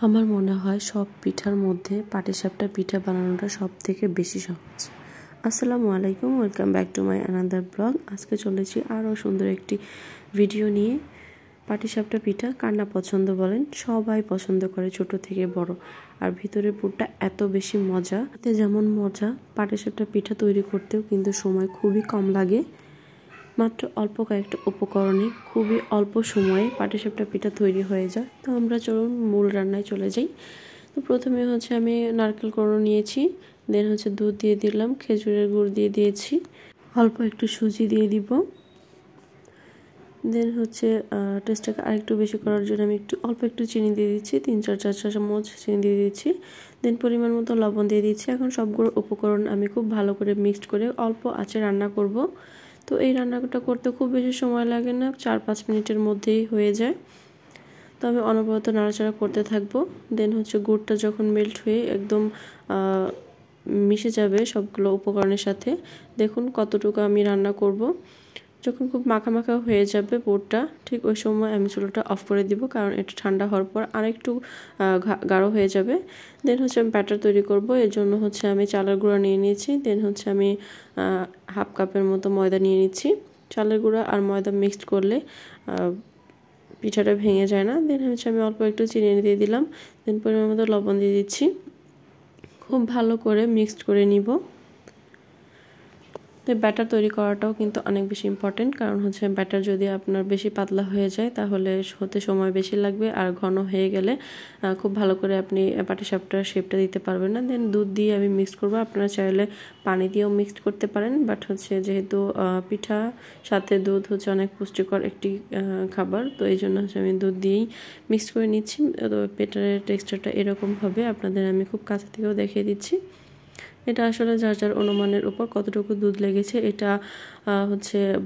আমার মনে হয় সব পিঠার মধ্যে পাটিসাপটা পিঠা বানানোটা সবথেকে বেশি সহজ। আসসালামু আলাইকুম, welcome back to my another blog. আজকে চলেছি আরও সুন্দর একটি ভিডিও নিয়ে। পাটিসাপটা পিঠা কার না পছন্দ বলেন, সবাই পছন্দ করে, ছোট থেকে বড়। আর ভিতরের পুরটা এত বেশি মজা, এতে যেমন মজা পাটিসাপটা পিঠা তৈরি করতেও কিন্তু সময় খুবই কম লাগে। মাত্র অল্প কয়েকটা উপকরণে খুবই অল্প সময়ে পাটিসাপটা পিঠা তৈরি হয়ে যায়। তো আমরা চলুন মূল রান্নায় চলে যাই। তো প্রথমে আমি নারকেল কোড়ো নিয়েছি, দেন দুধ দিয়ে দিলাম, খেজুরের গুড় দিয়ে দিয়েছি, অল্প একটু সুজি দিয়ে দিব। দেন টেস্টটাকে আরেকটু বেশি করার জন্য আমি অল্প একটু চিনি দিয়ে দিচ্ছি, 3-4 চা চামচ চিনি দিয়ে দিচ্ছি। দেন পরিমাণ মতো লবণ দিয়ে দিচ্ছি। এখন সবগুলো উপকরণ আমি খুব ভালো করে মিক্সড করে অল্প আঁচে রান্না করব। তো এই রান্নাটা করতে খুব বেশি সময় লাগে না, 4-5 মিনিটের মধ্যেই হয়ে যায়। তো আমি অনবরত নাড়াচাড়া করতে থাকবো। দেন গুড়টা যখন মেল্ট হয়ে একদম মিশে যাবে সবগুলো উপকরণের সাথে, দেখুন কতটুকু আমি রান্না করব। যখন খুব মাখা মাখা হয়ে যাবে পুরটা, ঠিক ওই সময় আমি চুলাটা অফ করে দিব, কারণ এটা ঠান্ডা হওয়ার পর আরেকটু গাঢ় হয়ে যাবে। দেন আমি ব্যাটার তৈরি করব। এর জন্য আমি চালের গুঁড়া নিয়ে নিয়েছি। দেন আমি হাফ কাপের মতো ময়দা নিয়ে নিচ্ছি। চালের গুঁড়া আর ময়দা মিক্সড করলে পিঠাটা ভেঙে যায় না। দেন আমি অল্প একটু চিনি দিয়ে দিলাম। দেন পরিমাণ মতো লবণ দিয়ে দিচ্ছি। খুব ভালো করে মিক্সড করে নিব। তো ব্যাটার তৈরি করাটাও কিন্তু অনেক বেশি ইম্পর্টেন্ট, কারণ ব্যাটার যদি আপনার বেশি পাতলা হয়ে যায় তাহলে হতে সময় বেশি লাগবে, আর ঘন হয়ে গেলে খুব ভালো করে আপনি পাটিসাপটার শেপটা দিতে পারবেন না। দেন দুধ দিয়ে আমি মিক্সড করব। আপনারা চাইলে পানি দিয়েও মিক্সড করতে পারেন, বাট যেহেতু পিঠা সাথে দুধ অনেক পুষ্টিকর একটি খাবার, তো এই জন্য আমি দুধ দিয়েই মিক্সড করে নিচ্ছি। তো ব্যাটারের টেক্সচারটা এরকম হবে, আপনাদের আমি খুব কাছে থেকেও দেখিয়ে দিচ্ছি। এটা আসলে যার যার অনুমানের উপর কতটুকু দুধ লেগেছে এটা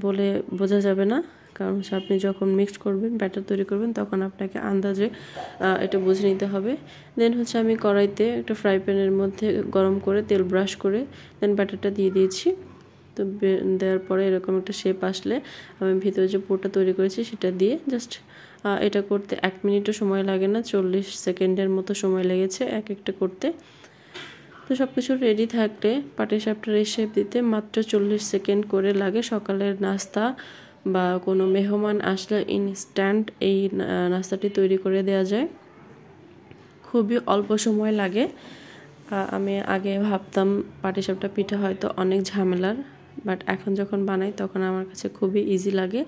বলে বোঝা যাবে না, কারণ আপনি যখন মিক্স করবেন, ব্যাটার তৈরি করবেন, তখন আপনাকে আন্দাজে এটা বুঝে নিতে হবে। দেন আমি কড়াইতে একটা ফ্রাই প্যানের মধ্যে গরম করে তেল ব্রাশ করে দেন ব্যাটারটা দিয়ে দিয়েছি। তো দেওয়ার পরে এরকম একটা শেপ আসলে আমি ভিতরে যে পুরটা তৈরি করেছি সেটা দিয়ে জাস্ট এটা করতে 1 মিনিটও সময় লাগে না, 40 সেকেন্ডের মতো সময় লেগেছে এক একটা করতে। তো সব কিছু রেডি থাকলে পাটিসাপটার এই শেপ দিতে মাত্র 40 সেকেন্ড করে লাগে। সকালের নাস্তা বা কোনো মেহমান আসলে ইনস্ট্যান্ট এই নাস্তাটি তৈরি করে দেওয়া যায়, খুবই অল্প সময় লাগে। আমি আগে ভাবতাম পাটিসাপটা পিঠা হয়তো অনেক ঝামেলার, বাট এখন যখন বানাই তখন আমার কাছে খুবই ইজি লাগে,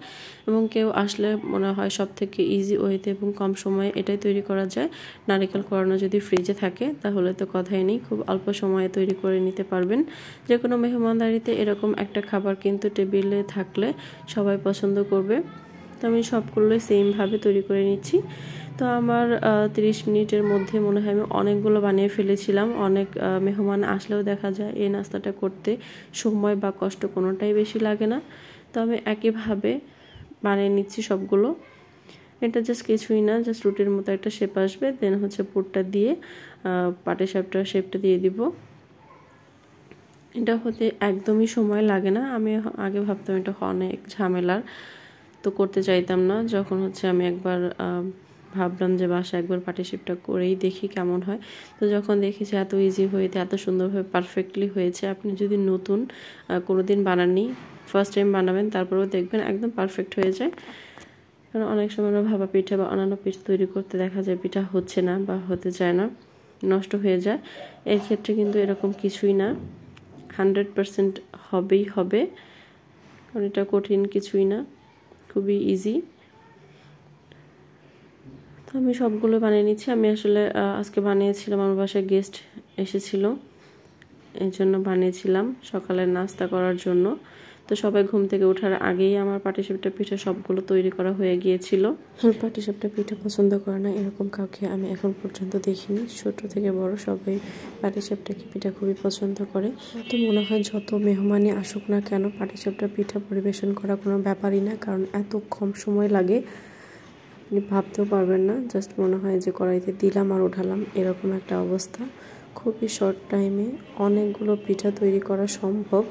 এবং কেউ আসলে মনে হয় সব থেকে ইজি ওয়েতে এবং কম সময়ে এটাই তৈরি করা যায়। নারকেল কোড়ানো যদি ফ্রিজে থাকে তাহলে তো কথাই নেই, খুব অল্প সময়ে তৈরি করে নিতে পারবেন। যে কোনো মেহমানদারিতে এরকম একটা খাবার কিন্তু টেবিলে থাকলে সবাই পছন্দ করবে। তো আমি সবগুলোই সেমভাবে তৈরি করে নিচ্ছি। তো আমার 30 মিনিটের মধ্যে মনে হয় আমি অনেকগুলো বানিয়ে ফেলেছিলাম। অনেক মেহমান আসলেও দেখা যায় এই নাস্তাটা করতে সময় বা কষ্ট কোনোটাই বেশি লাগে না। তো আমি একইভাবে বানিয়ে নিচ্ছি সবগুলো। এটা জাস্ট কিছুই না, জাস্ট রুটির মতো একটা শেপ আসবে। দেন পুরটা দিয়ে পাটিসাপটার শেপটা দিয়ে দিব। এটা হতে একদমই সময় লাগে না। আমি আগে ভাবতাম এটা অনেক ঝামেলার, তো করতে চাইতাম না। যখন আমি একবার ভাবলাম যে বাসায় একবার পাটিসাপটা করেই দেখি কেমন হয়, তো যখন দেখেছি এত ইজি হয়েছে, এত সুন্দরভাবে পারফেক্টলি হয়েছে। আপনি যদি নতুন কোনো দিন বানাননি, ফার্স্ট টাইম বানাবেন, তারপরেও দেখবেন একদম পারফেক্ট হয়ে যায়। কারণ অনেক সময় ভাপা পিঠা বা অন্যান্য পিঠা তৈরি করতে দেখা যায় পিঠা হচ্ছে না বা হতে চায় না, নষ্ট হয়ে যায়। এর ক্ষেত্রে কিন্তু এরকম কিছুই না, 100% হবেই হবে, কারণ এটা কঠিন কিছুই না, খুবই ইজি। তো আমি সবগুলো বানিয়ে নিচ্ছি। আমি আসলে আজকে বানিয়েছিলাম, আমার বাসায় গেস্ট এসেছিল, এই জন্য বানিয়েছিলাম সকালের নাস্তা করার জন্য। তো সবাই ঘুম থেকে ওঠার আগেই আমার পাটিসাপটা পিঠা সবগুলো তৈরি করা হয়ে গিয়েছিল। পাটিসাপটা পিঠা পছন্দ করে না এরকম কাউকে আমি এখন পর্যন্ত দেখিনি। ছোট থেকে বড় সবাই পাটিসাপটা পিঠা খুবই পছন্দ করে। তো মনে হয় যত মেহমানই আসুক না কেন, পাটিসাপটা পিঠা পরিবেশন করা কোনো ব্যাপারই না, কারণ এত কম সময় লাগে আপনি ভাবতেও পারবেন না। জাস্ট মনে হয় যে কড়াইতে দিলাম আর উঠালাম, এরকম একটা অবস্থা। খুবই শর্ট টাইমে অনেকগুলো পিঠা তৈরি করা সম্ভব।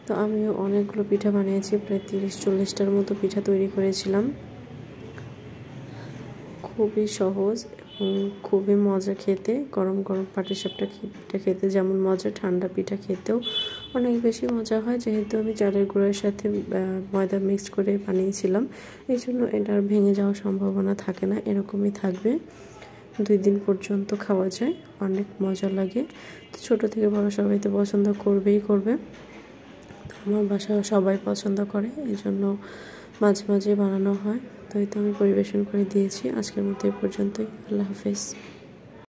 তো আমিও অনেকগুলো পিঠা বানিয়েছি, প্রায় 30-40টার মতো পিঠা তৈরি করেছিলাম। খুবই সহজ খুবই মজা খেতে। গরম গরম পাটিসাপটা খেতে যেমন মজা, ঠান্ডা পিঠা খেতেও অনেক বেশি মজা হয়। যেহেতু আমি চালের গুঁড়োর সাথে ময়দা মিক্সড করে বানিয়েছিলাম, এই জন্য এটার ভেঙে যাওয়ার সম্ভাবনা থাকে না, এরকমই থাকবে। 2 দিন পর্যন্ত খাওয়া যায়, অনেক মজা লাগে। তো ছোটো থেকে বড় সবাই তো পছন্দ করবে। তো আমার বাসায় সবাই পছন্দ করে, এই জন্য মাঝে মাঝে বানানো হয়। তো এই তো আমি পরিবেশন করে দিয়েছি। আজকের মতো এই পর্যন্তই। আল্লাহ হাফেজ।